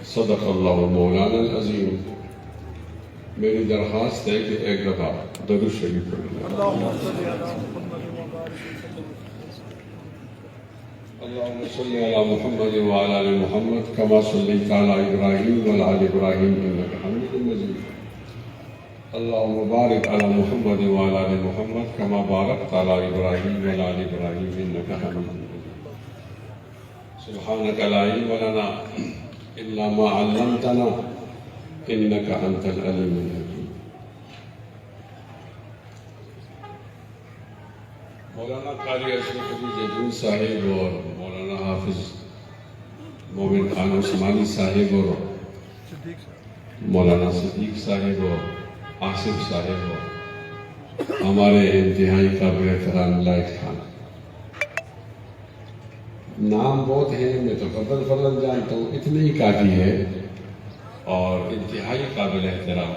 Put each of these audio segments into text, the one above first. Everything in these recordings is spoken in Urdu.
صدق اللہ مولانا العظیم. میری درخواست ہے کہ ایک دفعہ درود شریف پڑھیں. اللهم صل على محمد وعلى آل محمد كما صليت على إبراهيم وعلى آل إبراهيم إنك حميد مجيد. اللهم بارك على محمد وعلى آل محمد كما باركت على إبراهيم وعلى آل إبراهيم إنك حميد مجيد. سبحانك لا علم لنا إلا ما علمتنا إنك أنت العليم الحكيم. مولانا قاری اشرف علی جدول صاحب اور مولانا حافظ مومن خان عثمانی صاحب اور مولانا صدیق صاحب اور آصف صاحب اور ہمارے انتہائی قابل احترام لائق خان. نام بہت ہیں، میں تو فضل جانتا ہوں، اتنے ہی کافی ہے. اور انتہائی قابل احترام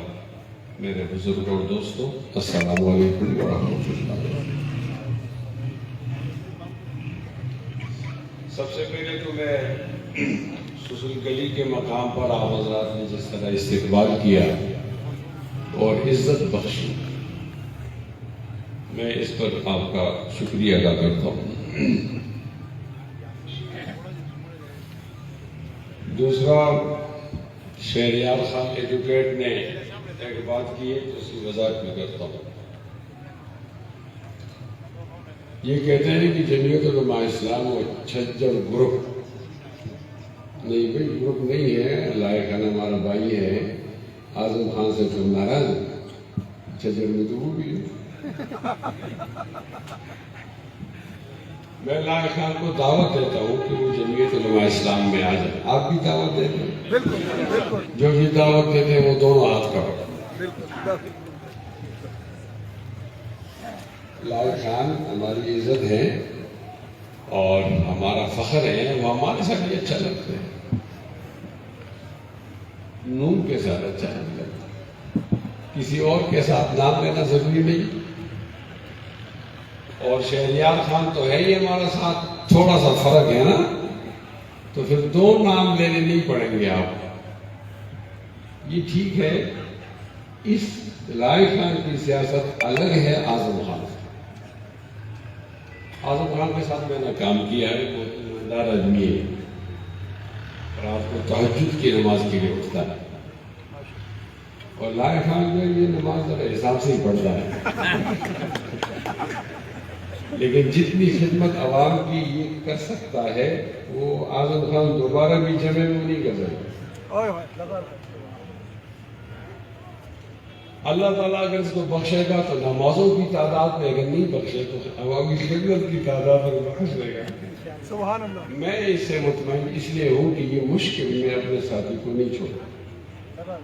میرے بزرگ اور دوستوں، السلام علیکم ورحمۃ اللہ. سب سے پہلے تو میں سسل گلی کے مقام پر آپ حضرات نے جس طرح استقبال کیا اور عزت بخشی، میں اس پر آپ کا شکریہ ادا کرتا ہوں. دوسرا، شہریار خان ایڈوکیٹ نے ایک بات کی ہے تو اس کی وضاحت میں کرتا ہوں. یہ کہتے ہیں کہ جمعیت علماء اسلام و چھجر گروپ، نہیں بھائی گروپ نہیں ہے. لائق خان ہمارا بھائی ہے، اعظم خان سے تم ناراض ہیں، چھجر میں تو وہ بھی ہے. میں لائق خان کو دعوت دیتا ہوں کہ وہ جمعیت علماء اسلام میں آ جائے. آپ بھی دعوت دیتے ہیں؟ جو بھی دعوت دیتے ہیں وہ دونوں ہاتھ کرو. لائق خان ہماری عزت ہے اور ہمارا فخر ہے، وہ ہمارے ساتھ بھی اچھا لگتا ہے، نون کے ساتھ اچھا نہیں لگتا. کسی اور کے ساتھ نام لینا ضروری نہیں. اور شہریار خان تو ہے ہی ہمارا ساتھ، تھوڑا سا فرق ہے نا، تو پھر دو نام لینے نہیں پڑیں گے آپ. یہ ٹھیک ہے. اس لائق خان کی سیاست الگ ہے اعظم خان سے. اعظم خان کے ساتھ میں نے کام کیا ہے، بہت ایماندار آدمی ہے اور آپ کو تہجد کی نماز کے لیے اٹھتا ہے. اور لائق خان جو ہے یہ نماز ذرا حساب سے ہی پڑھتا ہے، لیکن جتنی خدمت عوام کی یہ کر سکتا ہے وہ اعظم خان دوبارہ بھی جمع میں نہیں کر سکتا. اللہ تعالیٰ اگر اس کو بخشے گا تو نمازوں کی تعداد میں، اگر نہیں بخشے تو عوامی خدمت کی تعداد میں بخش لے گا. سبحان اللہ. میں اس سے مطمئن اس لیے ہوں کہ یہ مشکل میں اپنے ساتھی کو نہیں چھوڑا.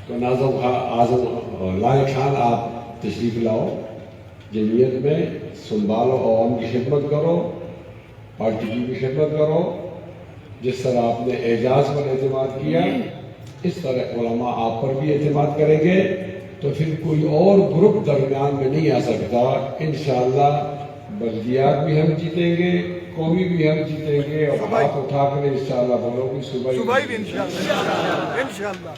تو اعظم لائق خان آپ تشریف لاؤ جمعیت میں، سنبھالو، عوام کی خدمت کرو، پارٹی کی بھی خدمت کرو. جس طرح آپ نے اعجاز پر اعتماد کیا اس طرح علماء آپ پر بھی اعتماد کریں گے تو پھر کوئی اور گروپ درمیان میں نہیں آ سکتا. انشاءاللہ بلدیات بھی ہم جیتیں گے، قومی بھی ہم جیتیں گے، اور ہاتھ اٹھا کر انشاءاللہ بولو گی صبح بھی انشاءاللہ.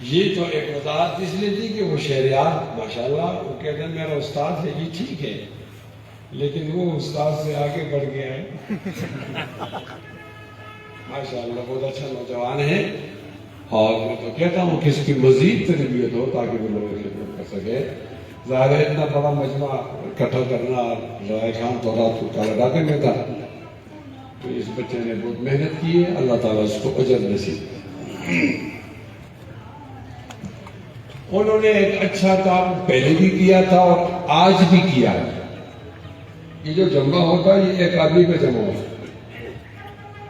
یہ تو ایک وضاحت اس لیے تھی کہ وہ شہریار ماشاءاللہ وہ کہتے ہیں میرا استاد ہے. یہ ٹھیک ہے، لیکن وہ استاد سے آگے بڑھ گیا ہے. ماشاءاللہ بہت اچھا نوجوان ہے، اور میں تو کہتا ہوں کہ اس کی مزید تربیت ہو تاکہ وہ لوگوں کی خدمت کر سکے. ظاہر ہے اتنا بڑا مجمع اکٹھا کرنا لائق خان تو رات کو کالا ڈاکے میں تھا، تو اس بچے نے بہت محنت کی ہے. اللہ تعالیٰ اس کو اجر نصیب. انہوں نے ایک اچھا کام پہلے بھی کیا تھا اور آج بھی کیا ہے. یہ جو جمع ہوتا ہے یہ ایک آدمی پہ جمع ہوتا ہے.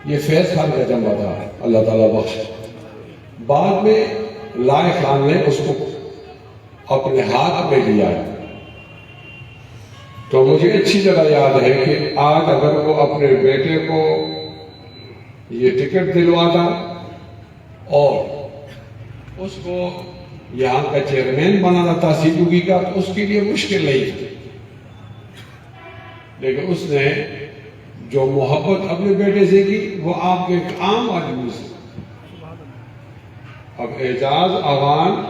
یہ فیض خان کا جمع تھا، اللہ تعالیٰ بخش. بعد میں لائق خان نے اس کو اپنے ہاتھ میں لیا ہے. تو مجھے اچھی جگہ یاد ہے کہ آج اگر وہ اپنے بیٹے کو یہ ٹکٹ دلواتا اور اس کو یہاں کا چیئرمین بنانا تھا سیدوگی کا تو اس کے لیے مشکل نہیں تھی، لیکن اس نے جو محبت اپنے بیٹے سے کی وہ آپ کے ایک عام آدمی سے. اب اعجاز اغان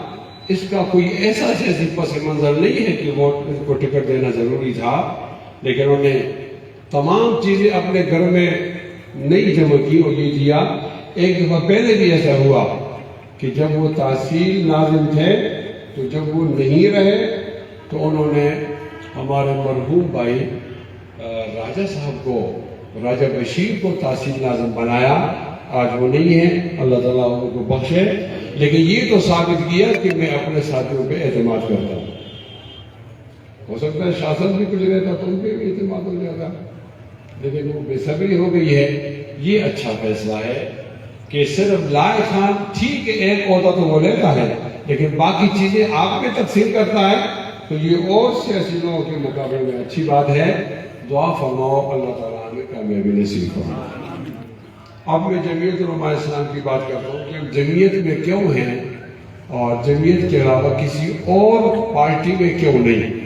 اس کا کوئی ایسا سیاسی پس منظر نہیں ہے کہ وہ ان کو ٹکٹ دینا ضروری تھا، لیکن انہوں نے تمام چیزیں اپنے گھر میں نہیں جمع کی اور یہ دیا. ایک دفعہ پہلے بھی ایسا ہوا کہ جب وہ تحصیل ناظم تھے تو جب وہ نہیں رہے تو انہوں نے ہمارے مرحوم بھائی راجہ صاحب کو، راجہ بشیر کو تحصیل ناظم بنایا. آج وہ نہیں ہے، اللہ تعالیٰ ان کو بخشے، لیکن یہ تو ثابت کیا کہ میں اپنے ساتھیوں پہ اعتماد کرتا ہوں. ہو سکتا ہے شاسن بھی کچھ رہتا تو ان پہ بھی اعتماد ہو جاتا، لیکن وہ بے صبری ہو گئی ہے. یہ اچھا فیصلہ ہے کہ صرف لائے خان ٹھیک ایک عہدہ تو وہ لیتا ہے لیکن باقی چیزیں آپ میں تقسیم کرتا ہے، تو یہ اور سیاسی لوگوں کے مقابلے میں اچھی بات ہے. دعا فرماؤ اللہ تعالیٰ ہمیں کامیابی نصیب فرمائے. اب میں جمعیت علماء اسلام کی بات کرتا ہوں کہ جمعیت میں کیوں ہیں اور جمعیت کے علاوہ کسی اور پارٹی میں کیوں نہیں.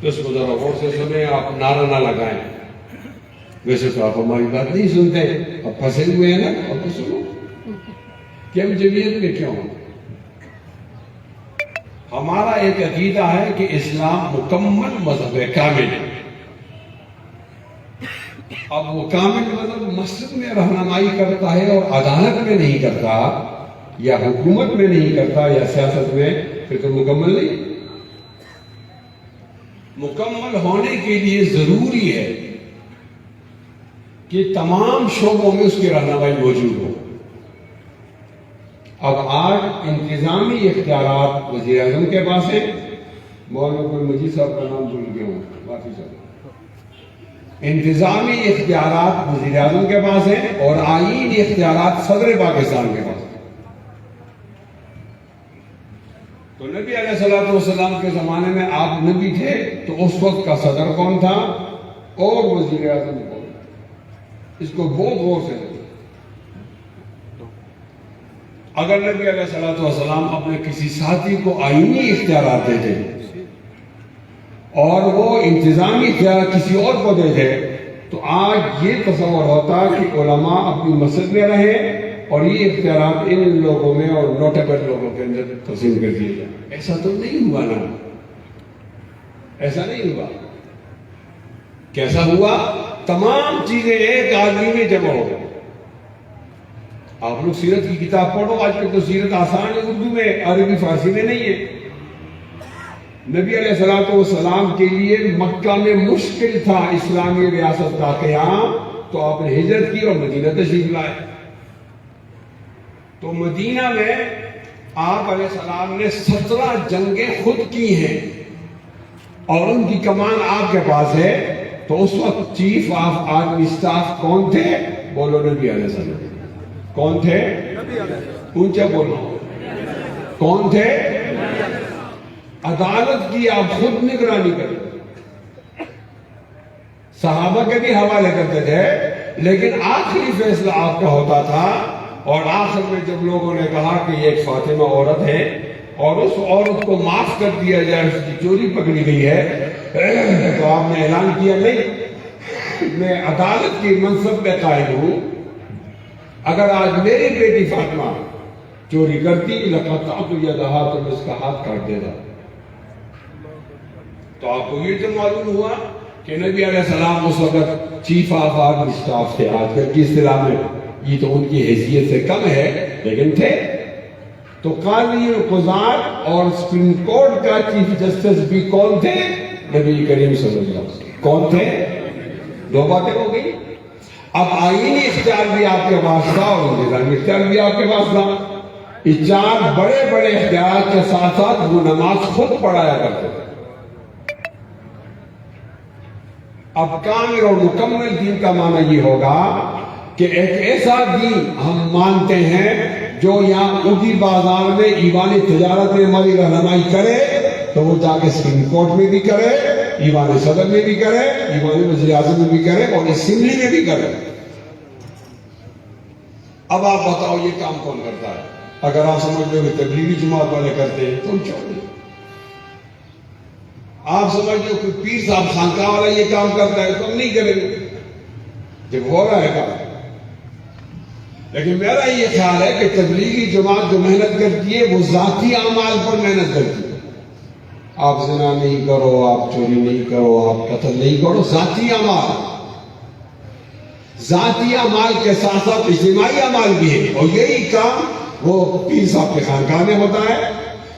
تو اس کو ذرا غور سے سنیں، آپ نعرہ نہ لگائیں. ویسے تو آپ ہماری بات نہیں سنتے، اب پھنسے ہوئے ہیں نا، اب تو سنو کہ ہم جمعیت میں کیوں ہیں. ہمارا ایک عقیدہ ہے کہ اسلام مکمل مذہب ہے، کامل ہے. اب وہ کامل مذہب مسجد میں رہنمائی کرتا ہے اور عدالت میں نہیں کرتا یا حکومت میں نہیں کرتا یا سیاست میں، پھر تو مکمل نہیں. مکمل ہونے کے لیے ضروری ہے کہ تمام شعبوں میں اس کی رہنمائی موجود ہو. اب آج انتظامی اختیارات وزیر اعظم کے پاس ہیں. مولانا گل مجید صاحب کا نام بھول گیا ہوں، معافی چاہتا ہوں. انتظامی اختیارات وزیر اعظم کے پاس ہیں اور آئینی اختیارات صدر پاکستان کے پاس ہیں. تو نبی علیہ الصلوۃ والسلام کے زمانے میں آپ نبی تھے تو اس وقت کا صدر کون تھا اور وزیر اعظم کون تھا؟ اس کو بہت غور سے دیکھیں. اگر نبی علیہ الصلوۃ والسلام اپنے کسی ساتھی کو آئینی اختیارات دیتے اور وہ انتظامی اختیار کسی اور کو دے دے تو آج یہ تصور ہوتا کہ علماء اپنی مسجد میں رہے اور یہ اختیارات ان لوگوں میں اور نوٹیبل لوگوں کے اندر تقسیم کر دیے جائیں. ایسا تو نہیں ہوا نا، ایسا نہیں ہوا. کیسا ہوا؟ تمام چیزیں ایک آدمی میں جمع ہو گئی. آپ لوگ سیرت کی کتاب پڑھو، آج کل تو سیرت آسان ہے، اردو میں، عربی فارسی میں نہیں ہے. نبی علیہ الصلوۃ والسلام کے لیے مکہ میں مشکل تھا اسلامی ریاست کا قیام، تو آپ نے ہجرت کی اور مدینہ تشریف لائے. تو مدینہ میں آپ علیہ السلام نے 17 جنگیں خود کی ہیں اور ان کی کمان آپ کے پاس ہے. تو اس وقت چیف آف آرمی اسٹاف کون تھے؟ بولو نبی علیہ السلام. کون تھے؟ اونچا بولو. کون تھے؟ عدالت کی آپ خود نگرانی کریں. صحابہ کے بھی حوالے کرتے تھے لیکن آخری فیصلہ آپ کا ہوتا تھا. اور آخر میں جب لوگوں نے کہا کہ یہ ایک فاطمہ عورت ہے اور اس عورت کو معاف کر دیا جائے، اس کی چوری پکڑی گئی ہے، تو آپ نے اعلان کیا نہیں، میں عدالت کی منصب پہ قائم ہوں. اگر آج میری بیٹی فاطمہ چوری کرتی لقطعت یدہا تو میں اس کا ہاتھ کاٹ دیتا. تو آپ کو یہ تو معلوم ہوا کہ نبی علیہ السلام اس وقت چیف آف آرمی اسٹاف تھے. آج کل کی اصطلاح میں یہ تو ان کی حیثیت سے کم ہے لیکن تھے. تو قاضی قضات اور سپریم کورٹ کا چیف جسٹس بھی کون تھے؟ نبی کریم صلی اللہ علیہ وسلم. کون تھے؟ دو باتیں ہو گئی. اب آئینی اختیار بھی آپ کے پاس تھا اور انتظامی اختیار بھی آپ کے پاس تھا. اس 4 بڑے بڑے اختیارات کے ساتھ ساتھ وہ نماز خود پڑھایا کرتے تھے. اب کامل اور مکمل دین کا معنی یہ ہوگا کہ ایک ایسا دین ہم مانتے ہیں جو یہاں اردی بازار میں ایوان تجارت میں ہماری رہنمائی کرے تو وہ جا کے سپریم کورٹ میں بھی کرے، ایوان صدر میں بھی کرے، ایوان وزیر اعظم میں بھی کرے اور اسمبلی میں بھی کرے. اب آپ بتاؤ یہ کام کون کرتا ہے؟ اگر آپ سمجھ لو کہ تبلیغی جماعت والے کرتے ہیں تو ہم چھوڑ دیں. آپ سمجھ لو کہ پیر صاحب خانقاہ والا یہ کام کرتا ہے تو ہم نہیں کریں گے. جب ہو رہا ہے کام. لیکن میرا یہ خیال ہے کہ تبلیغی جماعت جو محنت کرتی ہے وہ ذاتی اعمال پر محنت کرتی ہے. آپ زنا نہیں کرو، آپ چوری نہیں کرو، آپ قتل نہیں کرو، ذاتی اعمال. ذاتی اعمال کے ساتھ ساتھ اجتماعی اعمال بھی ہے، اور یہی کام وہ پیر صاحب کے خانقاہ میں ہوتا ہے.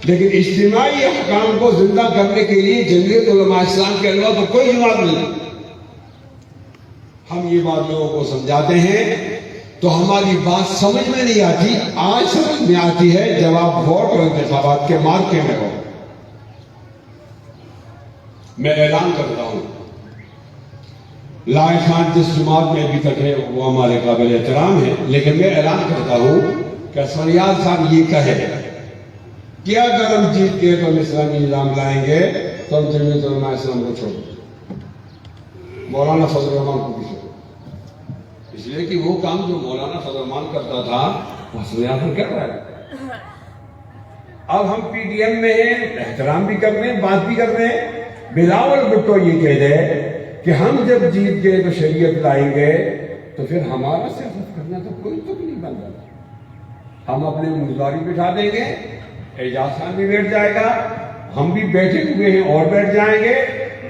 لیکن اجتماعی احکام کو زندہ کرنے کے لیے جمعیت علماء اسلام کے علاوہ تو کوئی جماعت نہیں. ہم یہ بات لوگوں کو سمجھاتے ہیں تو ہماری بات سمجھ میں نہیں آتی. آج سمجھ میں آتی ہے جب آپ ووٹ اور انتخابات کے مارکے میں ہو. میں اعلان کرتا ہوں، لائی خان جس جماعت میں ابھی تک ہے وہ ہمارے قابل احترام ہے، لیکن میں اعلان کرتا ہوں کہ اسفندیار صاحب یہ کہے کہ اگر ہم جیت گئے تو ہم اسلامی نظام لائیں گے تو ہم جمعیت علماء اسلام کو چھوڑ دیں، مولانا فضل الرحمان کو بھی چھوڑ دیں. اس لیے کہ وہ کام جو مولانا فضل الرحمان کرتا تھا وہ اسفندیار صاحب کر رہا ہے. اب ہم پی ڈی ایم میں ہیں، احترام بھی کر رہے ہیں، بات بھی کر رہے ہیں. بلاول بھٹو یہ کہہ دے کہ ہم جب جیت گئے تو شریعت لائیں گے تو پھر ہمارا سیاست کرنا تو کوئی تک نہیں بن رہا. ہم اپنے امیدواری بٹھا دیں گے، اعجاز خان بھی بیٹھ جائے گا، ہم بھی بیٹھے ہوئے ہیں اور بیٹھ جائیں گے،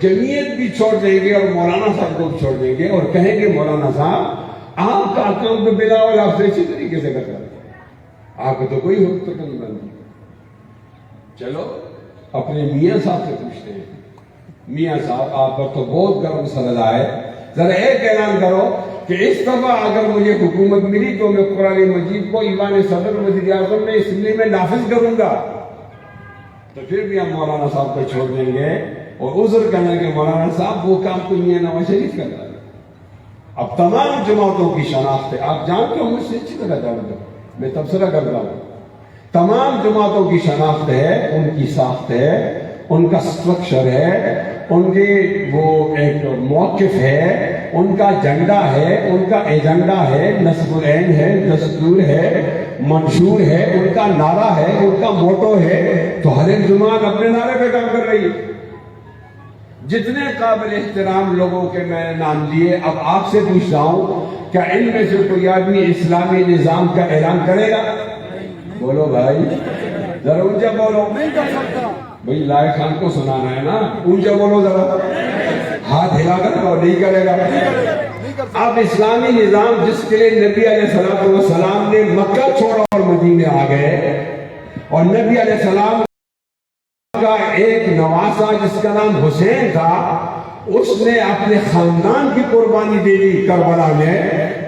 جمعیت بھی چھوڑ دیں گے اور مولانا صاحب کو بھی چھوڑ دیں گے اور کہیں گے مولانا صاحب آپ کا کام تو بلاول آپ سے اچھی طریقے سے کرتا ہے، آپ کو تو کوئی حکم تک نہیں بنتی. چلو اپنے میاں صاحب سے پوچھتے ہیں، میاں صاحب آپ پر تو بہت گرم مسئلہ ہے، ذرا ایک اعلان کرو کہ اس دفعہ اگر مجھے حکومت ملی تو میں قرآن مجید کو ایوان صدر وزیر اعظم میں اسمبلی میں نافذ کروں گا. تو پھر بھی ہم مولانا صاحب کو چھوڑ دیں گے اور عذر کہنا کہ مولانا صاحب وہ کام تو میاں نواز شریف کر رہا ہے. اب تمام جماعتوں کی شناخت ہے، آپ جانتے ہو، مجھ سے اچھی طرح جانتے ہو، میں تبصرہ کرتا ہوں. تمام جماعتوں کی شناخت ہے، ان کی ساخت ہے، ان کا سٹرکچر ہے، ان کے وہ ایک موقف ہے، ان کا جھنڈا ہے، ان کا ایجنڈا ہے، نصب العین ہے، دستور ہے، منشور ہے، ان کا نعرہ ہے، ان کا موٹو ہے. تو ہر ایک جماعت اپنے نعرے پہ کام کر رہی ہے. جتنے قابل احترام لوگوں کے میں نے نام لیے، اب آپ سے پوچھ رہا ہوں کیا ان میں سے کوئی آدمی اسلامی نظام کا اعلان کرے گا؟ بولو بھائی، ذرا اونچا بولو. نہیں کر سکتا بھائی، لائے خان کو سنانا ہے نا، اونچا بولو ذرا، ہاتھ ہلا کر نہیں کرے گا. اب اسلامی نظام جس کے لیے نبی علیہ السلام نے مکہ چھوڑا اور مدینے آ گئے، اور نبی علیہ السلام کا ایک نواسا جس کا نام حسین تھا، اس نے اپنے خاندان کی قربانی دے دی کربلا میں،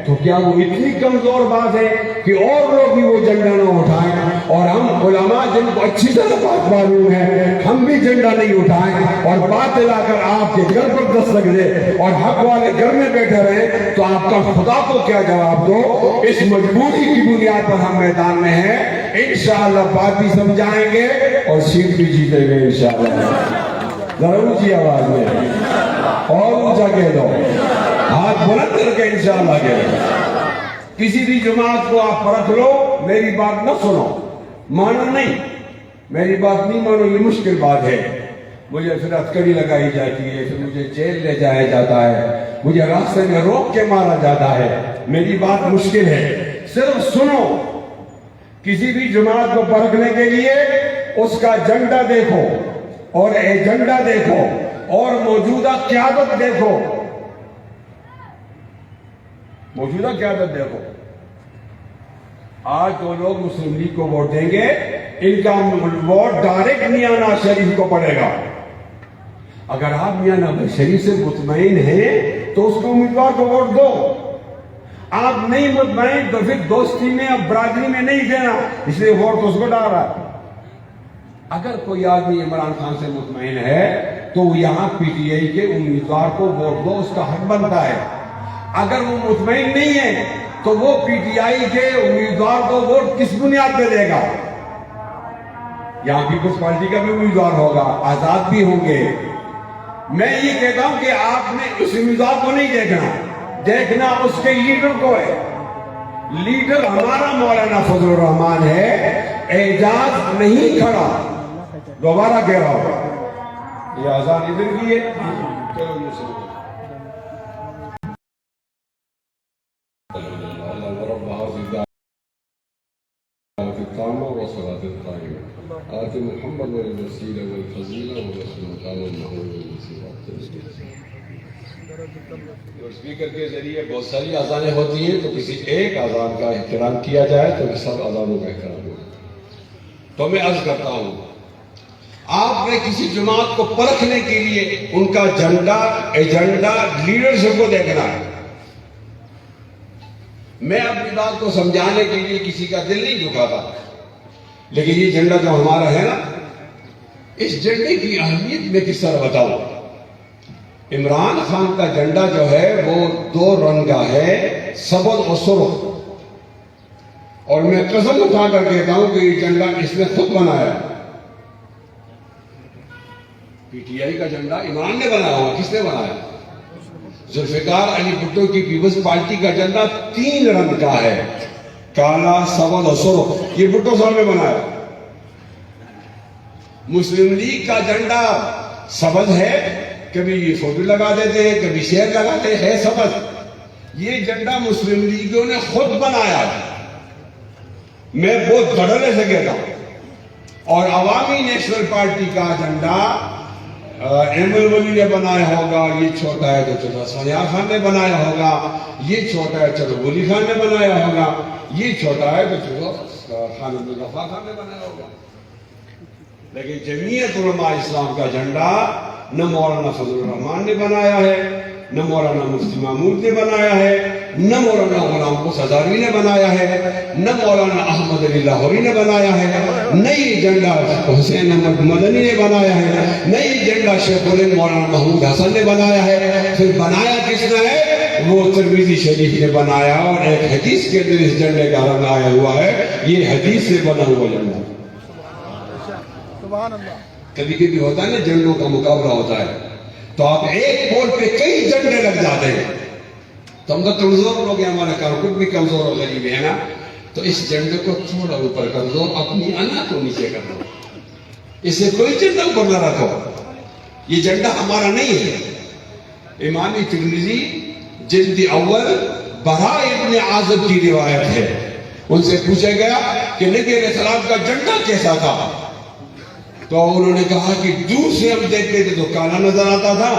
تو کیا وہ اتنی کمزور بات ہے کہ اور لوگ بھی وہ جھنڈا نہ اٹھائیں؟ اور ہم علماء جن کو اچھی طرح بات معلوم ہے، ہم بھی جھنڈا نہیں اٹھائیں اور بات لا کر آپ کے گھر پر دستک دے اور حق والے گھر میں بیٹھے رہے، تو آپ کا خدا کو کیا جواب دو؟ اس مجبوری کی بنیاد پر ہم میدان میں ہیں. انشاءاللہ بات بھی سمجھائیں گے اور سیٹ بھی جیتیں گے انشاءاللہ. ذرا اونچی آواز میں اور اونچا کہہ دو، ہاتھ بلند کر کے انشاءاللہ کہہ دو. کسی بھی جماعت کو آپ پرکھ لو، میری بات نہ سنو، مانو نہیں، میری بات نہیں مانو، یہ مشکل بات ہے. مجھے پھر ہتھکڑی لگائی جاتی ہے، پھر مجھے جیل لے جایا جاتا ہے، مجھے راستے میں روک کے مارا جاتا ہے. میری بات مشکل ہے، صرف سنو. کسی بھی جماعت کو پرکھنے کے لیے اس کا جھنڈا دیکھو اور ایجنڈا دیکھو اور موجودہ قیادت دیکھو. موجودہ قیادت دیکھو. آج جو لوگ مسلم لیگ کو ووٹ دیں گے، ان کا ووٹ ڈائریکٹ میاں نواز شریف کو پڑے گا. اگر آپ میاں نواز شریف سے مطمئن ہیں تو اس کو امیدوار کو ووٹ دو. آپ نہیں مطمئن تو پھر دوستی میں اب برادری میں نہیں دینا، اس لیے ووٹ تو اس کو ڈال رہا ہے. اگر کوئی آدمی عمران خان سے مطمئن ہے تو وہ یہاں پی ٹی آئی کے امیدوار کو ووٹ دو، اس کا حق بنتا ہے. اگر وہ مطمئن نہیں ہے تو وہ پی ٹی آئی کے امیدوار کو ووٹ کس بنیاد پہ دے گا؟ یہاں پیپلز پارٹی کا بھی امیدوار ہوگا، آزاد بھی ہوں گے. میں یہ کہتا ہوں کہ آپ نے اس امیدوار کو نہیں دیکھنا اس کے لیڈر کو ہے. لیڈر ہمارا مولانا فضل الرحمان ہے، اعجاز نہیں کھڑا. دوبارہ کہہ رہا ہوں، یہ آزاد ادھر کی ہے. چلو یہ سنو. اللهم رب هذه الدعوة التامة والصلاة القائمة آت محمد الوسيلة والفضيلة ونحن مقام محمود الوسيلة. اسپیکر کے ذریعے بہت ساری اذانیں ہوتی ہیں تو کسی ایک اذان کا احترام کیا جائے تو سب اذانوں کا احترام ہو. تو میں عرض کرتا ہوں آپ نے کسی جماعت کو پرکھنے کے لیے ان کا جھنڈا ایجنڈا لیڈرشپ کو دیکھنا ہے. میں اپنی بات کو سمجھانے کے لیے کسی کا دل نہیں دکھاتا، لیکن یہ جھنڈا جو ہمارا ہے نا، اس جھنڈے کی اہمیت میں کس طرح بتاؤں. عمران خان کا جھنڈا جو ہے وہ 2 رنگ کا ہے، سبز اور سرخ. اور میں قسم اٹھا کر کہتا ہوں کہ یہ جھنڈا اس نے خود بنایا. پی ٹی آئی کا جھنڈا عمران نے بنایا ہوا. کس نے بنایا؟ ذوالفقار علی بھٹو کی پیپلز پارٹی کا جھنڈا 3 رنگ کا ہے، کالا، سبز اور سرخ. یہ بھٹو صاحب نے بنایا. مسلم لیگ کا جھنڈا سبز ہے، کبھی یہ فوٹو لگا دیتے ہیں، کبھی شیر لگاتے ہیں سبز. یہ جھنڈا مسلم لیگوں نے خود بنایا. میں بہت دھڑلے سے کہتا ہوں. اور عوامی نیشنل پارٹی کا جھنڈا احمد ولی نے بنایا ہوگا، یہ چھوٹا ہے تو چلو سنیار خان نے بنایا ہوگا، یہ چھوٹا ہے چلو ولی خان نے بنایا ہوگا، یہ چھوٹا ہے تو چلو خان عبدالغفار خان نے بنایا ہوگا. لیکن جمعیت علماء اسلام کا جھنڈا نہ مولانا فضل الرحمان نے بنایا ہے، نہ مولانا مفتی محمود نے بنایا ہے، نہ مولانا غلام قدس ہزاروی نے بنایا ہے، نہ مولانا احمد علی لاہوری نے بنایا ہے، نہ یہ جھنڈا حسین احمد مدنی نے بنایا ہے، نہ یہ جھنڈا شیخ الہند مولانا محمود حسن نے بنایا ہے. پھر بنایا کس نے ہے؟ وہ ترمذی شریف نے بنایا. اور ایک حدیث کے اندر اس جھنڈے کا رنگ آیا ہوا ہے، یہ حدیث سے بنا ہوا جھنڈا. کبھی کبھی ہوتا ہے نا جھنڈوں کا مقابلہ ہوتا ہے تو آپ ایک پول پہ کئی جھنڈے لگ جاتے ہیں. تو ہم تو کمزور لوگ ہیں، ہمارا کارکٹ بھی کمزور اور غریب ہے نا، تو اس جھنڈے کو تھوڑا اوپر کر دو، اپنی انا کو نیچے کر دو، اسے کوئی جھنڈا اوپر نہ رکھو. یہ جھنڈا ہمارا نہیں ہے. امام ترمذی جلد اول براء ابن عازب کی روایت ہے. ان سے پوچھا گیا کہ نبی علیہ السلام کا جھنڈا کیسا تھا؟ تو انہوں نے کہا کہ دور سے ہم دیکھتے تھے تو کالا نظر آتا تھا،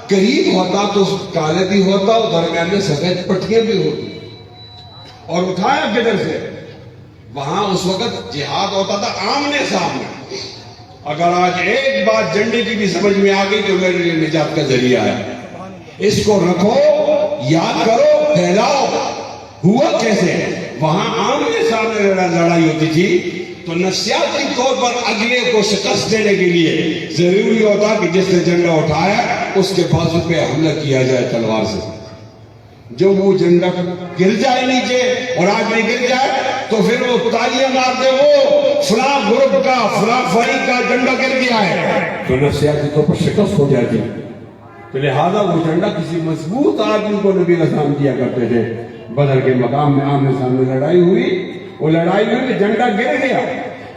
قریب ہوتا تو کالے بھی ہوتا اور درمیان میں سفید پٹیاں بھی ہوتی. اور اٹھایا کدھر سے؟ وہاں اس وقت جہاد ہوتا تھا آمنے سامنے. اگر آج ایک بات جھنڈے کی بھی سمجھ میں آ گئی تو میرے لیے نجات کا ذریعہ ہے. اس کو رکھو، یاد کرو، پھیلاؤ. ہوا کیسے؟ وہاں آمنے سامنے لڑائی ہوتی تھی تو نفسیاتی طور پر اگلے کو شکست دینے کے لیے ضروری ہوتا کہ جس نے جھنڈا اٹھایا اس کے بازو پہ حملہ کیا جائے تلوار سے. جو وہ جھنڈا گر جائے نیچے اور آدمی گر جائے تو پھر وہ تالیاں مارتے ہو فلاں گروپ کا فلاں فریق کا جھنڈا گر گیا ہے، تو نفسیاتی طور پر شکست ہو جاتی. تو لہذا وہ جھنڈا کسی مضبوط آدمی کو نبی علیہ السلام دیا کرتے تھے. بدر کے مقام میں آمنے سامنے لڑائی ہوئی، وہ لڑائی ہوئی تو جھنڈا گر گیا.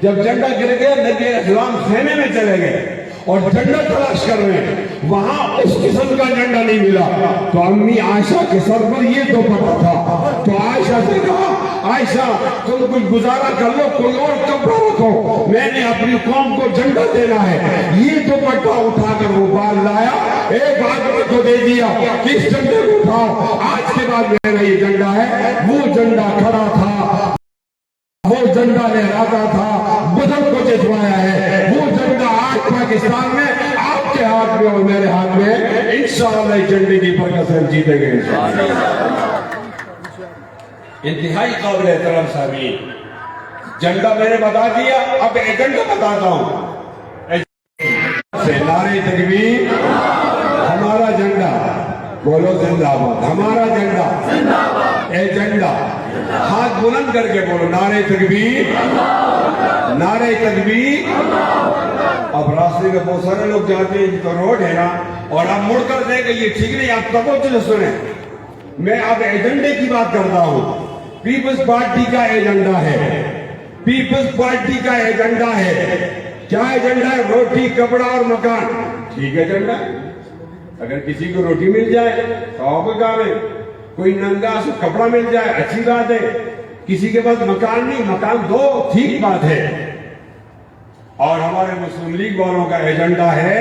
جب جھنڈا گر گیا نبی علیہ السلام خیمے میں چلے گئے اور جھنڈا تلاش کر رہے ہیں، وہاں اس قسم کا جھنڈا نہیں ملا. تو امی عائشہ کے سر پر یہ دوپٹہ تھا. تو عائشہ سے کہا عائشہ تم کچھ گزارا کر لو، کوئی اور کپڑا رکھو، میں نے اپنی قوم کو جھنڈا دینا ہے. یہ دوپٹہ اٹھا کر وہ بال لایا، ایک آدمی کو دے دیا کہ اس جھنڈے کو اٹھاؤ، آج کے بعد میرا یہ جھنڈا ہے. وہ جھنڈا کھڑا تھا، وہ جھنڈا لہراتا تھا، بدر کو جتوایا ہے. وہ جھنڈا آج پاکستان میں آپ کے ہاتھ میں اور میرے ہاتھ میں، انشاءاللہ اس جھنڈے کی برکت سے ہم جیتیں گے. انتہائی قابل احترام سامعین، جھنڈا میں نے بتا دیا، اب ایجنڈا بتاتا ہوں. نعرہ تکبیر، ہمارا جھنڈا، بولو زندہ باد، ہمارا جھنڈا، ایجنڈا، ہاتھ بلند کر کے بولو نعرہ تکبیر، نعرہ تکبیر. اب راستے میں بہت سارے لوگ جاتے ہیں تو روڈ ہے نا، اور آپ مڑ کر دیں کہ یہ ٹھیک نہیں، آپ توجہ سے سنیں. میں اب ایجنڈے کی بات کرتا ہوں. پیپلز پارٹی کا ایجنڈا ہے، پیپلز پارٹی کا ایجنڈا ہے. کیا ایجنڈا ہے؟ روٹی، کپڑا اور مکان. ٹھیک ہے ایجنڈا. اگر کسی کو روٹی مل جائے تو آپ کو کہا کوئی ننگا سے کپڑا مل جائے اچھی بات ہے، کسی کے پاس مکان نہیں، مکان دو، ٹھیک بات ہے۔ اور ہمارے مسلم لیگ والوں کا ایجنڈا ہے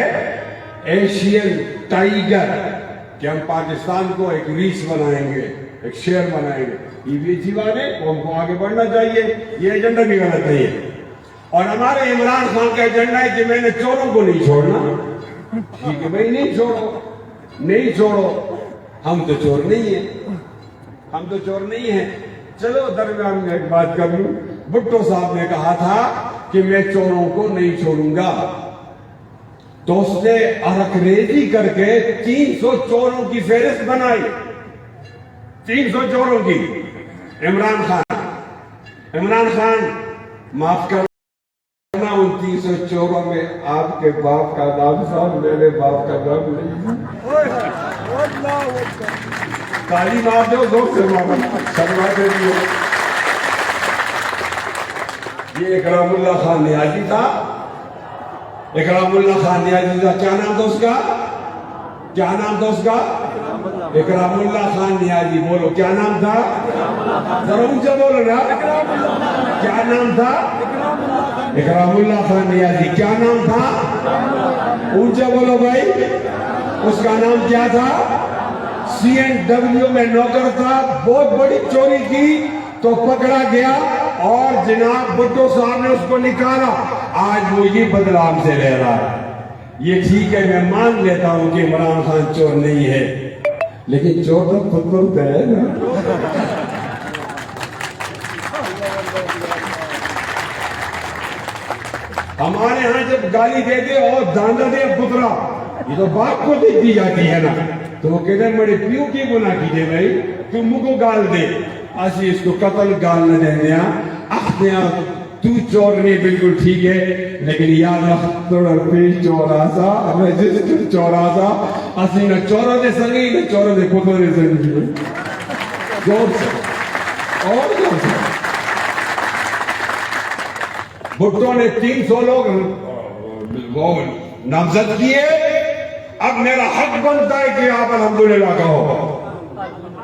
ایشین ٹائیگر، کہ ہم پاکستان کو ایک ریچھ بنائیں گے، ایک شہر بنائیں گے۔ یہ بھی اچھی بات ہے، قوم کو آگے بڑھنا چاہیے، یہ ایجنڈا بھی غلط نہیں ہے۔ اور ہمارے عمران خان کا ایجنڈا ہے کہ میں نے چوروں کو نہیں چھوڑنا۔ ٹھیک ہے بھائی، نہیں چھوڑو، نہیں چھوڑو، ہم تو چور نہیں ہیں، ہم تو چور نہیں ہیں۔ چلو درمیان میں ایک بات کر لوں، بھٹو صاحب نے کہا تھا کہ میں چوروں کو نہیں چھوڑوں گا، تو اس نے عرق ریزی کر کے 300 چوروں کی فہرست بنائی، 300 چوروں کی۔ عمران خان معاف کرنا، ان 300 چوروں میں آپ کے باپ کا نام تھا، میرے باپ کا نام نہیں۔ تالی مار دو، زور سے مارو، شرما دے دیو۔ یہ اکرام اللہ خان نیازی تھا، اکرام اللہ خان نیازی تھا۔ کیا نام تھا اس کا؟ کیا نام تھا اس کا؟ اکرام اللہ خان نیازی۔ بولو کیا نام تھا؟ ذرا اونچا بولو نا، کیا نام تھا؟ اکرام اللہ خان نیازی۔ کیا نام تھا؟ اونچا بولو بھائی، اس کا نام کیا تھا؟ CNW میں نوکر تھا، بہت بڑی چوری کی تو پکڑا گیا اور جناب بھٹو صاحب نے اس کو نکالا۔ آج وہ یہ بدلہ ہم سے لے رہا ہے۔ یہ ٹھیک ہے، میں مان لیتا ہوں کہ عمران خان چور نہیں ہے، لیکن چور تو خود بولتا ہے نا۔ ہمارے ہاں جب گالی دے دے اور داندہ دے پترا، یہ تو باپ کو دی جاتی ہے نا، تو وہ کہتے ہیں بڑے پیو کی گناہ کی دے بھائی، تو مو کو گال دے، اسی اس کو قتل گال نہ دیں دیا۔ اختیاں تو چور نہیں، بالکل ٹھیک ہے، لیکن یاد رکھ توڑا پیش چورا سا، رجسٹر چورا سا، اسی نہ چورا دے سنگی، نہ چورا دے پتر دے سنگی۔ زور سے اور زور سے بھٹو نے 300 لوگ نامزد کیے۔ اب میرا حق بنتا ہے کہ آپ الحمدللہ کہو۔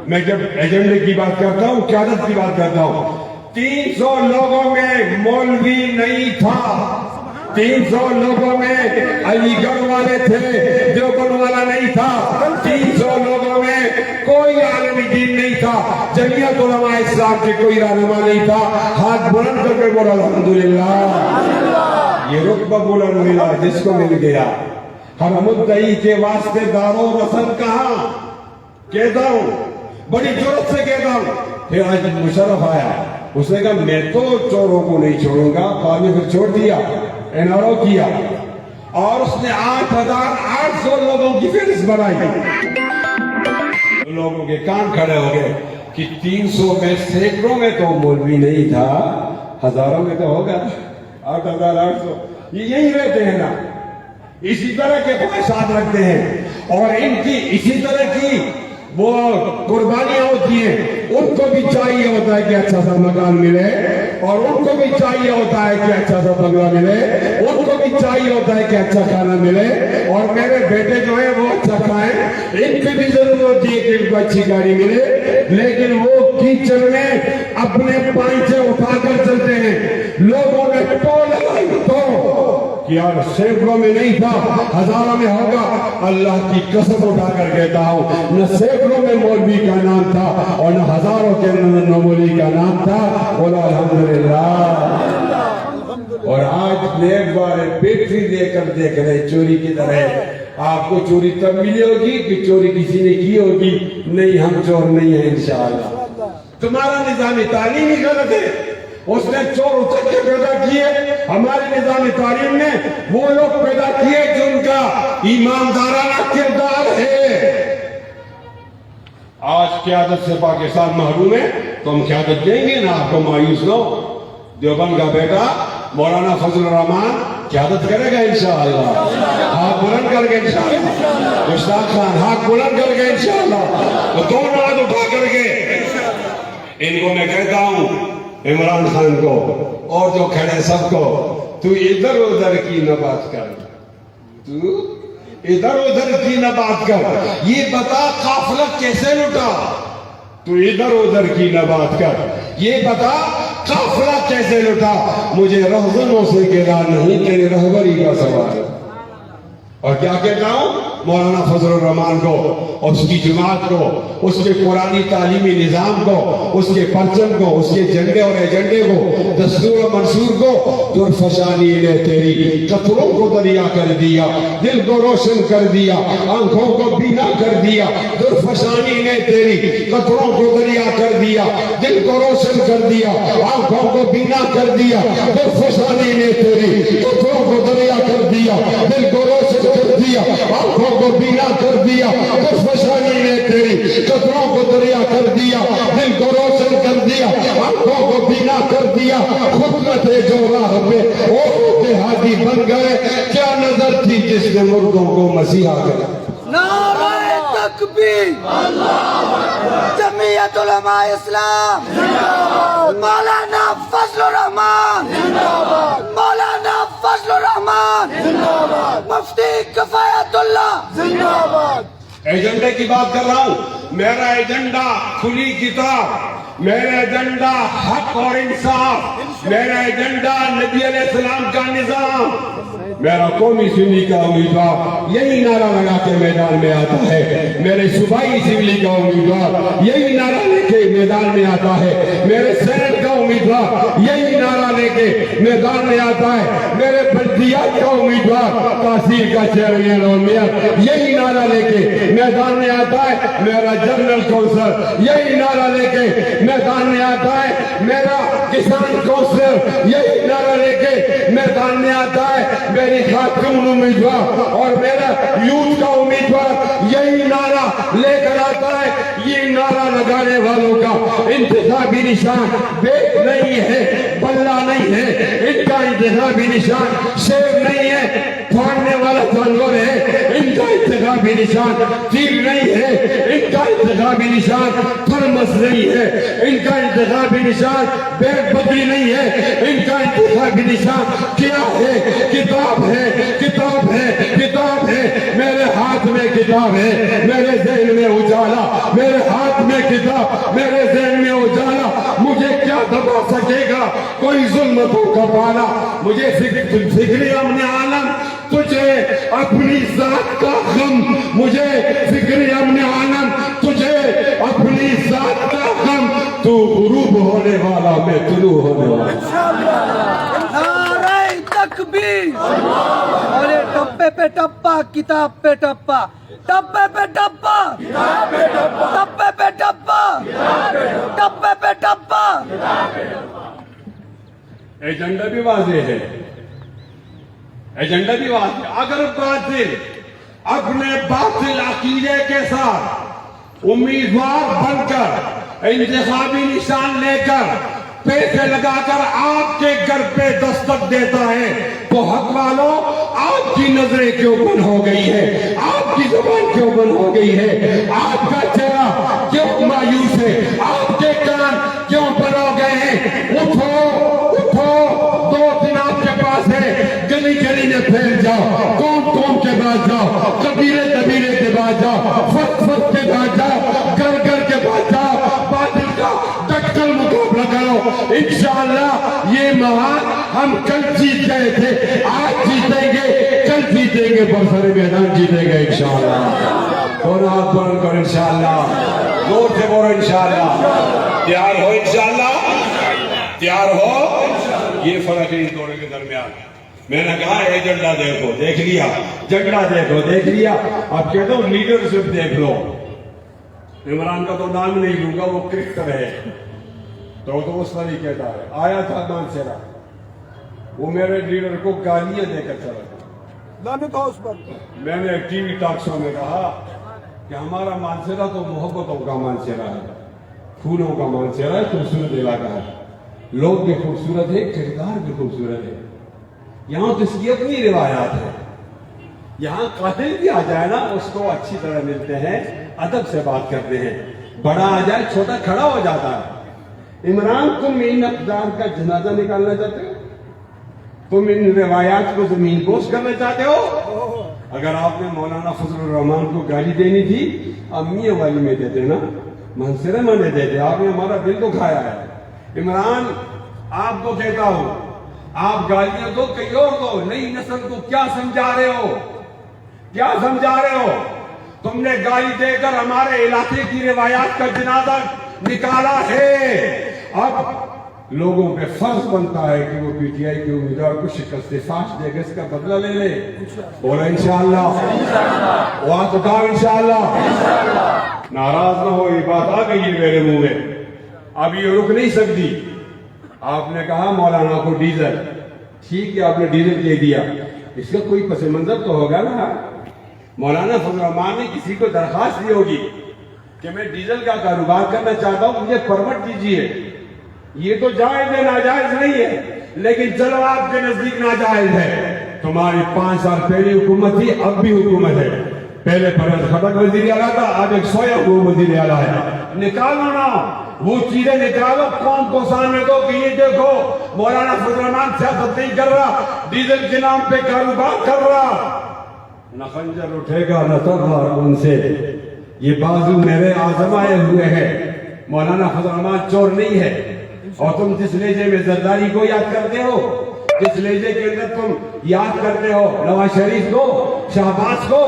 میں جب ایجنڈے کی بات کرتا ہوں، قیادت کی بات کرتا ہوں، 300 لوگوں میں مولوی نہیں تھا، 300 لوگوں میں علی گڑھ والے تھے، دیوبند والا نہیں تھا، 300 لوگوں میں کوئی عالم دین نہیں تھا، جمعیت علماء اسلام کے کوئی رہنما نہیں تھا۔ ہاتھ بلند کر کے بولا الحمدللہ۔ یہ رتبہ بلند ملا جس کو مل گیا۔ ہر مدعی کے واسطے دار و رسن کہاں؟ کہتا ہوں، بڑی جرات سے کہتا ہوں۔ پھر آج مشرف آیا، اس نے کہا میں تو چوروں کو نہیں چھوڑوں گا، بعد میں پھر چھوڑ دیا، NRO کیا، اور اس نے 8,800 لوگوں کی فہرست بنائی۔ لوگوں کے کان کھڑے ہو گئے کہ 300 میں سینکڑوں میں تو مولوی نہیں تھا، ہزاروں میں تو ہوگا، 8,800۔ یہ یہی رہتے ہیں نا، اسی طرح کے خواہشات رکھتے ہیں، اور ان کی اسی طرح کی وہ قربانیاں ہوتی ہیں۔ ان کو بھی چاہیے ہوتا ہے کہ اچھا سا مکان ملے، اور ان کو بھی چاہیے ہوتا ہے کہ اچھا سا بنگلہ ملے، ان کو بھی چاہیے ہوتا ہے کہ اچھا کھانا ملے، اور میرے بیٹے جو ہیں وہ اچھا کھائیں۔ ان کی بھی ضرورت ہوتی ہے کہ ان کو اچھی گاڑی ملے، لیکن وہ کیچڑ میں اپنے پائچے اٹھا کر چلتے ہیں۔ لوگوں نے ٹول لگائی تو کہ یار سینکڑوں میں نہیں تھا، ہزاروں میں ہوگا۔ اللہ کی قسم اٹھا کر کہتا ہوں، نہ سینکڑوں میں مولوی کا نام تھا اور نہ ہزاروں کے مولوی کا نام تھا۔ بولا الحمدللہ۔ اور آج ایک بار بیٹری دے کر دیکھ رہے چوری کی طرح۔ آپ کو چوری تب ملی ہوگی کہ چوری کسی نے کی ہوگی۔ نہیں، ہم چور نہیں ہیں انشاءاللہ۔ تمہارا نظام تعلیم ہی غلط ہے، اس نے چور اچک کے پیدا کیے۔ ہمارے نظام تعلیم نے وہ لوگ پیدا کیے جن کا ایماندارانہ کردار ہے۔ آج قیادت سے پاکستان محروم ہے تو ہم قیادت دیں گے نا، آپ کو مایوس نہ ہو۔ دیوبند کا بیٹا مولانا فضل الرحمان قیادت کرے گا انشاءاللہ، ہاتھ بلند کر کے انشاءاللہ۔ مشتاق خان ہاتھ بلند کر کے انشاءاللہ، وہ دونوں ہاتھ اٹھا کر کے۔ ان کو میں کہتا ہوں، عمران خان کو اور جو کھڑے سب کو، تو ادھر ادھر کی نہ بات کر، تو ادھر ادھر کی نہ بات کر، یہ بتا قافلہ کیسے لٹا، تو ادھر ادھر کی نہ بات کر، یہ بتا قافلہ کیسے لٹا؟ مجھے رہزنوں سے گلا نہیں، تیری رہبری کا سوال ہے۔ اور کیا کہتا ہوں؟ مولانا فضل الرحمان کو، اس کی جماعت کو، اس کے قرآنی تعلیمی نظام کو، اس کے پرچم کو، اس کے جھنڈے اور ایجنڈے کو، دستور و منصور کو، درفشانی نے تیری قطروں کو دریا کر دیا، دل کو روشن کر دیا، آنکھوں کو بینا کر دیا۔ درفشانی نے تیری قطروں کو دریا کر دیا، دل کو روشن کر دیا، آنکھوں کو بینا کر دیا۔ درفشانی نے تیری قطروں کو دریا کر دیا، دل کو روشن کر دیا، آنکھوں کو بینا کر دیا۔ درفشانی نے تیری قطروں کو دریا کر دیا، دل کو روشن کر دیا، آنکھوں کو بینا کر دیا۔ خدمت جو راہ پہ اوروں کے ہادی بن گئے، کیا نظر تھی جس نے مردوں کو مسیحا کیا؟ نعرہ تکبیر، جمعیت علماء اسلام، مولانا فضل الرحمان، مولانا فضل الرحمان، مفتی کفایت اللہ۔ ایجنڈے کی بات کر رہا ہوں۔ میرا ایجنڈا کھلی کتاب، میرا ایجنڈا حق اور انصاف، میرا ایجنڈا نبی علیہ السلام کا نظام۔ میرا قومی اسمبلی کا امیدوار یہی نعرہ لگا کے میدان میں آتا ہے، میرے صوبائی اسمبلی کا امیدوار یہی نعرہ لے کے میدان میں آتا ہے، میرے سینٹ کا امیدوار یہی نعرہ لے کے میدان میں آتا ہے، میرے بلدیات کا امیدوار تحصیل کا چیئرمین اور میئر یہی نعرہ لے کے میدان میں آتا ہے، میرا جنرل کونسلر یہی نعرہ لے کے میدان میں آتا ہے، میرا کسان کونسلر یہی نعرہ لے کے میدان میں آتا ہے، میری خاتون امیدوار اور میرا یوتھ کا امیدوار یہی نعرہ لے کر آتا ہے۔ یہ نعرہ لگانے والوں کا انتخابی نشان بیٹ نہیں ہے، بلہ نہیں ہے، ان کا انتخابی نشان شیر نہیں ہے، پھاڑنے والا جانور ہے، ان کا انتخابی نشان تیر نہیں ہے، ان کا انتخابی نشان تھرمس نہیں ہے، ان کا انتخابی نشان بیٹ بدری نہیں ہے، ان کا انتخابی نشان کیا ہے؟ کتاب ہے، کتاب ہے، کتاب ہے۔ میرے ہاتھ میں کتاب ہے، میرے ذہن میں اجالا، میرے ہاتھ میں کتاب، میرے ذہن میں اجالا۔ مجھے کیا دبا سکے گا کوئی ظلمتوں کا پالا؟ مجھے فکری امن عالم، تجھے اپنی ذات کا غم، مجھے فکری امن عالم، تجھے اپنی ذات کا غم۔ تو غروب ہونے والا، میں طلوع ہونے والا۔ نعرہ تکبیر، اور ٹپے پہ ٹپا، کتاب پہ ٹپا، ٹپے پہ ٹپا، ٹپے پہ ٹپا، ٹپے پہ ٹپا۔ ایجنڈا بھی واضح ہے، ایجنڈا بھی واضح ہے۔ اگر باطل اپنے باطل عقیدے کے ساتھ امیدوار بن کر انتخابی نشان لے کر پیسے لگا کر آپ کے گھر پہ دستک دیتا ہے تو حق والوں، آپ کی نظریں کیوں بند ہو گئی ہے؟ آپ کی زبان کیوں بند ہو گئی ہے؟ آپ کا چہرہ کیوں مایوس ہے؟ آپ کے کان کیوں بند ہو گئے ہیں؟ اٹھو، اٹھو، دو دن آپ کے پاس ہے، گلی گلی میں پھیل جاؤ، قوم قوم کے بعد جاؤ، قبیلے قبیلے کے بعد جاؤ، فرد فرد کے بعد جاؤ، گھر گھر کے بعد جاؤ، باطل کا ڈٹ کر مقابلہ کرو۔ انشاءاللہ یہ مہار ہم کل جیت گئے تھے، آج جیتیں گے، کل جیتیں گے، برسر میدان جیتیں گے انشاءاللہ۔ دونوں ہاتھ بلند کرو انشاءاللہ، زور سے بولو انشاءاللہ۔ تیار ہو انشاءاللہ؟ تیار ہو؟ یہ فرق ہے ان دونوں کے درمیان۔ میں نے کہا ایجنڈا دیکھو، دیکھ لیا، جھنڈا دیکھو، دیکھ لیا، اب کہتا ہوں لیڈرشپ دیکھ لو۔ عمران کا تو نام نہیں لوں گا، وہ کرکٹر ہے، تو اس طرح ہی کہتا ہے۔ آیا تھا مانسیرا، وہ میرے لیڈر کو گالیاں دے کر چلا گیا، لعنت ہو اس پر۔ میں نے ٹی وی ٹاک شو میں کہا کہ ہمارا مانسیرا تو محبتوں کا مانسیرا ہے، پھولوں کا مانسیرا ہے، خوبصورت علاقہ ہے، لوگ بھی خوبصورت ہے، کردار بھی خوبصورت ہے۔ یہاں تو اس کی اپنی روایات ہے، یہاں قاتل بھی آ جائے نا اس کو اچھی طرح ملتے ہیں، ادب سے بات کرتے ہیں، بڑا آ جائے چھوٹا کھڑا ہو جاتا ہے۔ عمران، تم ان اقدار کا جنازہ نکالنا چاہتے ہو؟ تم ان روایات کو زمین بوس کرنا چاہتے ہو؟ اگر آپ نے مولانا فضل الرحمان کو گالی دینی تھی، امیہ والی میں دیتے نا، منصرے منے دیتے، آپ نے ہمارا دل دکھایا ہے۔ عمران آپ کو کہتا ہوں، آپ گالیاں دو کہیں اور دو، نئی نسل کو کیا سمجھا رہے ہو؟ کیا سمجھا رہے ہو؟ تم نے گالی دے کر ہمارے علاقے کی روایات کا جنازہ نکالا ہے۔ اب لوگوں پہ فرض بنتا ہے کہ وہ پی ٹی آئی کے امیدوار کو شکست فاش دے گا، اس کا بدلہ لے لے۔ بولا انشاءاللہ، وہاں تو کہا انشاءاللہ۔ ناراض نہ ہو، یہ بات آ گئی ہے میرے منہ میں، اب یہ رک نہیں سکتی۔ آپ نے کہا مولانا کو ڈیزل، ٹھیک ہے آپ نے ڈیزل دے دیا، اس کا کوئی پس منظر تو ہوگا نا۔ مولانا فضل الرحمان نے کسی کو درخواست دی ہوگی کہ میں ڈیزل کا کاروبار کرنا چاہتا ہوں، مجھے پرمٹ دیجیے۔ یہ تو جائز ہے، ناجائز نہیں ہے، لیکن چلو آپ کے نزدیک ناجائز ہے۔ تمہاری 5 سال پہلی حکومت تھی، اب بھی حکومت ہے۔ پہلے پرویز خٹک وزیر اعلیٰ تھا، آج ایک سویا وزیر اعلیٰ ہے۔ نکالو نا وہ چیزیں، نکالو، قوم کو سامنے دو کہ یہ دیکھو مولانا فضل الرحمان سیاست نہیں کر رہا، ڈیزل کے نام پہ کاروبار کر رہا۔ نہ خنجر اٹھے گا نہ تلوار ان سے، یہ بازو میرے آزمائے ہوئے ہیں۔ مولانا فضل الرحمان چور نہیں ہے، اور تم جس لہجے میں زرداری کو یاد کرتے ہو، جس لہجے کے اندر تم یاد کرتے ہو نواز شریف کو، شہباز کو،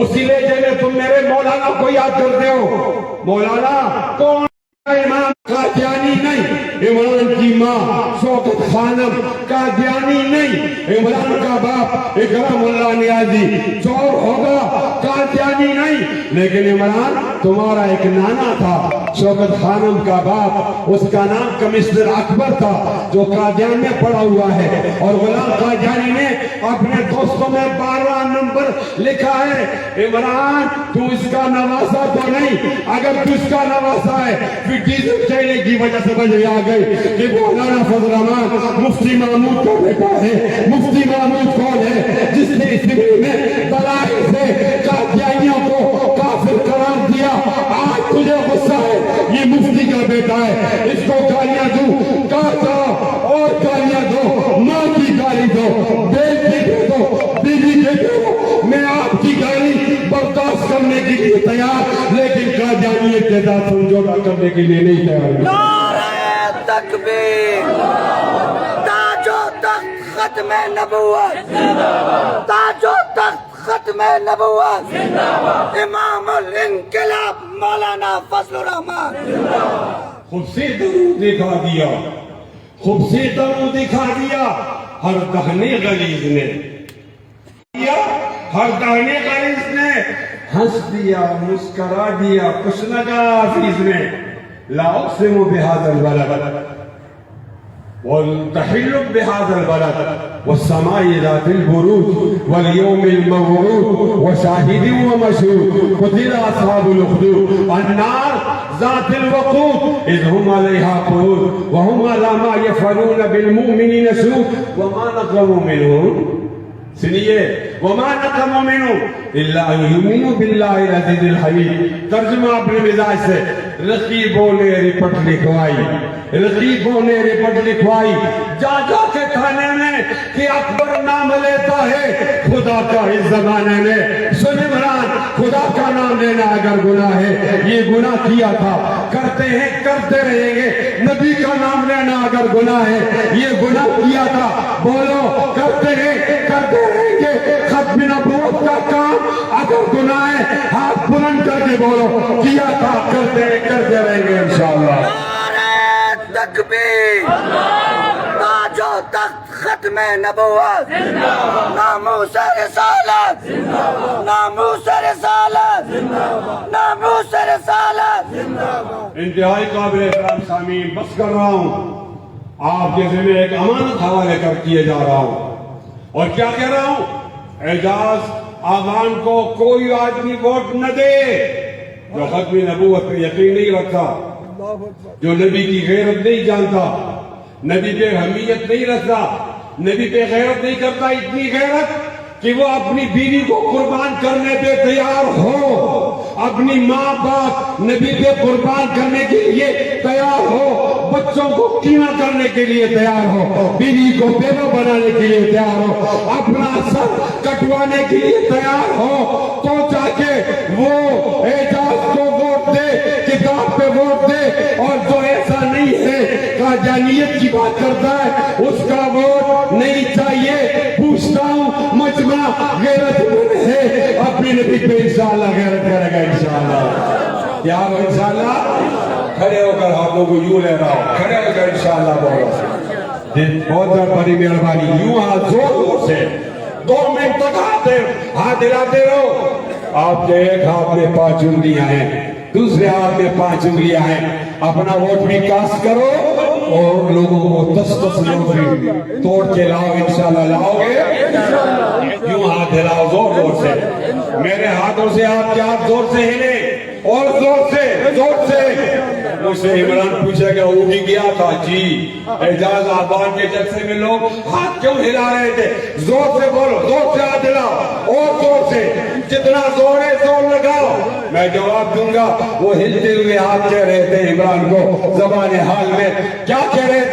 اسی لہجے میں تم میرے مولانا کو یاد کرتے ہو۔ مولانا کون؟ امام قادیانی نہیں، عمران کی ماں شوکت خانم قادیانی نہیں، عمران کا باپ اکرم اللہ نیازی چور ہوگا، قادیانی نہیں۔ لیکن عمران تمہارا ایک نانا تھا، شوکت خانم کا باپ، اس کا نام کمشنر اکبر تھا جو قادیان میں پڑا ہوا ہے، اور غلام قادیانی نے اپنے دوستوں میں 12 نمبر لکھا ہے۔ عمران تو اس کا نواسا تو نہیں، اگر تو اس کا نواسا ہے پھر ڈیزل کہنے کی وجہ سے بجے آ گئی کہ مولانا فضل الرحمان مفتی محمود کا بیٹا ہے۔ مفتی محمود کون ہے؟ جس نے اسمبلی میں دلائل سے قادیانیوں کو کافر قرار دیا۔ آج تجھے غصہ ہے، یہ مفتی کا بیٹا ہے، اس کو گالیاں دوں، کہتا اور گالیاں دو، ماں کی گالی دو، بیٹی دے دو، بیوی دے دو، میں آپ کی گالی برداشت کرنے کے لیے تیار، لیکن قادیانیت کے ساتھ سمجھوتا کرنے کے لیے نہیں تیار۔ نعرہ تکبیر، تاج و تخت ختم نبوت، تاج و تخت ختم نبوت، امام الانقلاب مولانا فضل الرحمان۔ خوبصورت درود دکھا دیا، خوبصورت درود دکھا دیا، ہر دہنے غلیظ نے، ہر دہنے غلیظ نے ہنس دیا، مسکرا دیا، کچھ لگا حافظ نے۔ لا اقسم بهذا البلد والتحل بهذا البلد والسماء ذات البروج واليوم الموعود وشاهد ومشهود قتل اصحاب الاخدود النار ذات الوقود اذ هم عليها قعود وهم على ما يفعلون بالمؤمنين شهود وما نقموا منهم، سنیے، وما نقموا منهم الا ان يؤمنوا بالله العزيز الحميد۔ ترجمہ اپنے مزاج سے، رقیبوں نے رپٹ لکھوائی، رقیبوں نے رپٹ لکھوائی، جا جا کے تھانے میں کہ اکبر نام لیتا ہے خدا کا اس زمانے میں۔ سن عمران، خدا کا نام لینا اگر گناہ ہے، یہ گناہ کیا تھا، کرتے ہیں، کرتے رہیں گے۔ نبی کا نام لینا اگر گناہ ہے، یہ گناہ کیا تھا، بولو کرتے ہیں، کرتے رہیں گے۔ ختم نبوت کا کام اگر گناہ ہے، ہاتھ بلند کر کے بولو کیا تھا، کرتے ہیں، کرتے رہیں گے انشاءاللہ۔ نعرہ تکبیر، تاج و تخت ختم نبوت، ناموس رسالت، ناموس رسالت، ناموس رسالت۔ انتہائی قابل احترام سامعین، بس کر رہا ہوں، آپ کے ذمہ ایک امانت حوالے کر کیے جا رہا ہوں، اور کیا کہہ رہا ہوں؟ اعجاز عوام کو کوئی آدمی ووٹ نہ دے جو ختم نبوت پر یقین نہیں رکھتا، جو نبی کی غیرت نہیں جانتا، نبی پہ حمیت نہیں رکھتا، نبی پہ غیرت نہیں کرتا، اتنی غیرت کہ وہ اپنی بیوی کو قربان کرنے پہ تیار ہو، اپنی ماں باپ نبی پہ قربان کرنے کے لیے تیار ہو، بچوں کو قیمہ کرنے کے لیے تیار ہو، بیوی کو بیوہ بنانے کے لیے تیار ہو، اپنا سر کٹوانے کے لیے تیار ہو، تو جا کے وہ اعجاز کو ووٹ دے کہ ذات پہ ووٹ دے، اور جو ایسا نہیں ہے قادیانیت کی بات کرتا ہے اس کا ووٹ نہیں چاہیے۔ پوچھتا ہوں مجمع غیرت مند ہے، اپنے نبی پہ انشاءاللہ غیرت کرے گا انشاءاللہ؟ کیا ہو انشاءاللہ؟ کھڑے ہو کر ہاتھوں کو یوں لے رہا ہو، کھڑے ہو کر انشاءاللہ بولو۔ بہت بڑی مہربانی، یوں ہاتھ زور زور سے 2 منٹ تک ہاتھ ہلاتے رہو۔ آپ کے ایک ہاتھ میں 5 انگلیاں ہیں، دوسرے ہاتھ میں 5 انگلیاں ہیں، اپنا ووٹ بھی کاسٹ کرو اور لوگوں کو 10 لوگ بھی توڑ کے لاؤ انشاءاللہ۔ لاؤ گے؟ یوں ہاتھ ہلاؤ زور زور سے، میرے ہاتھوں سے آپ کے ہاتھ زور سے ہلے، اور زور سے زور سے۔ مجھ سے عمران پوچھے گا وہ بھی گیا تھا؟ جی۔ اعجاز آباد کے جلسے میں لوگ ہاتھ کیوں ہلا رہے تھے؟ زور سے بولو، زور سے ہاتھ ہلاؤ، اور زور سے، جتنا زور ہے زور لگاؤ۔ میں جواب دوں گا۔ وہ ہلتے ہوئے ہاتھ کہہ رہے تھے عمران کو زبان حال میں، کیا کہہ رہے